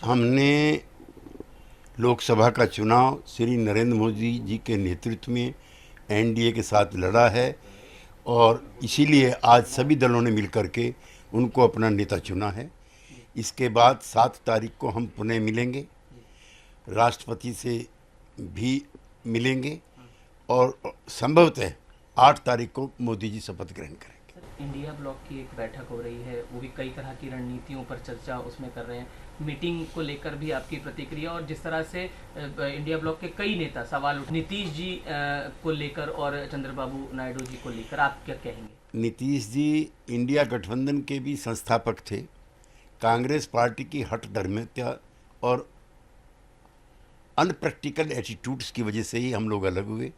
हमने लोकसभा का चुनाव श्री नरेंद्र मोदी जी के नेतृत्व में एनडीए के साथ लड़ा है और इसीलिए आज सभी दलों ने मिलकर के उनको अपना नेता चुना है। इसके बाद 7 तारीख को हम पुणे मिलेंगे, राष्ट्रपति से भी मिलेंगे और संभवतः 8 तारीख को मोदी जी शपथ ग्रहण करेंगे। इंडिया ब्लॉक की एक बैठक हो रही है, वो भी कई तरह की रणनीतियों पर चर्चा उसमें कर रहे हैं। मीटिंग को लेकर भी आपकी प्रतिक्रिया, और जिस तरह से इंडिया ब्लॉक के कई नेता सवाल नीतीश जी को लेकर और चंद्रबाबू नायडू जी को लेकर, आप क्या कहेंगे? नीतीश जी इंडिया गठबंधन के भी संस्थापक थे। कांग्रेस पार्टी की हठधर्मिता और अनप्रैक्टिकल एटीट्यूड्स की वजह से ही हम लोग अलग हुए।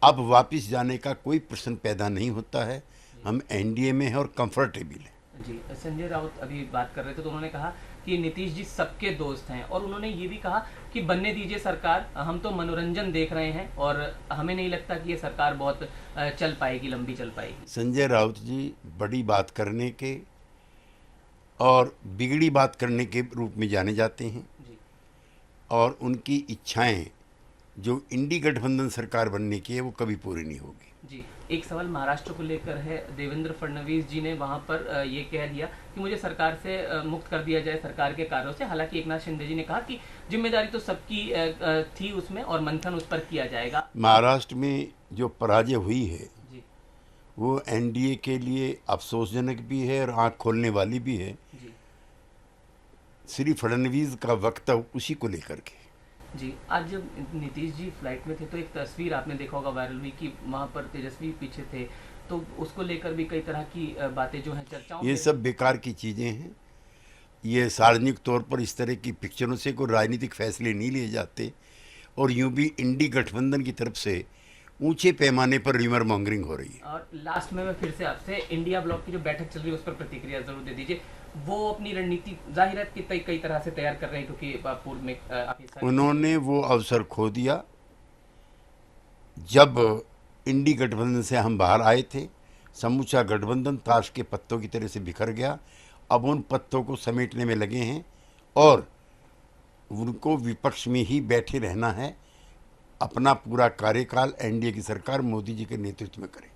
अब वापस जाने का कोई प्रश्न पैदा नहीं होता है। हम एनडीए में हैं और कंफर्टेबल हैं। जी, संजय राउत अभी बात कर रहे थे तो उन्होंने कहा कि नीतीश जी सबके दोस्त हैं, और उन्होंने ये भी कहा कि बनने दीजिए सरकार, हम तो मनोरंजन देख रहे हैं और हमें नहीं लगता कि ये सरकार बहुत चल पाएगी, लंबी चल पाएगी। संजय राउत जी बड़ी बात करने के और बिगड़ी बात करने के रूप में जाने जाते हैं जी। और उनकी इच्छाएं जो इंडी गठबंधन सरकार बनने की है वो कभी पूरी नहीं होगी। जी, एक सवाल महाराष्ट्र को लेकर है। देवेंद्र फडणवीस जी ने वहां पर ये कह दिया कि मुझे सरकार से मुक्त कर दिया जाए, सरकार के कार्यों से। हालांकि एकनाथ शिंदे जी ने कहा कि जिम्मेदारी तो सबकी थी उसमें और मंथन उस पर किया जाएगा। महाराष्ट्र में जो पराजय हुई है जी वो एनडीए के लिए अफसोसजनक भी है और आँख खोलने वाली भी है। जी श्री फडणवीस का वक्तव्य उसी को लेकर के। जी, आज जब नीतीश जी फ्लाइट में थे तो एक तस्वीर आपने देखा होगा वायरल हुई कि वहाँ पर तेजस्वी पीछे थे, तो उसको लेकर भी कई तरह की बातें जो हैं चर्चाओं ये सब बेकार की चीज़ें हैं। ये सार्वजनिक तौर पर इस तरह की पिक्चरों से कोई राजनीतिक फैसले नहीं लिए जाते और यूं भी इंडी गठबंधन की तरफ से ऊंचे पैमाने पर र्यूमर मॉन्गरिंग हो रही है। और लास्ट में मैं फिर से आपसे इंडिया ब्लॉक की जो बैठक चल रही है उस पर प्रतिक्रिया जरूर दे दीजिए। वो अपनी रणनीति जाहिर है कि कई तरह से तैयार कर रहे हैं, क्योंकि पूर्व में उन्होंने वो अवसर खो दिया जब इंडी गठबंधन से हम बाहर आए थे। समूचा गठबंधन ताश के पत्तों की तरह से बिखर गया। अब उन पत्तों को समेटने में लगे हैं और उनको विपक्ष में ही बैठे रहना है। अपना पूरा कार्यकाल एनडीए की सरकार मोदी जी के नेतृत्व में करेगी।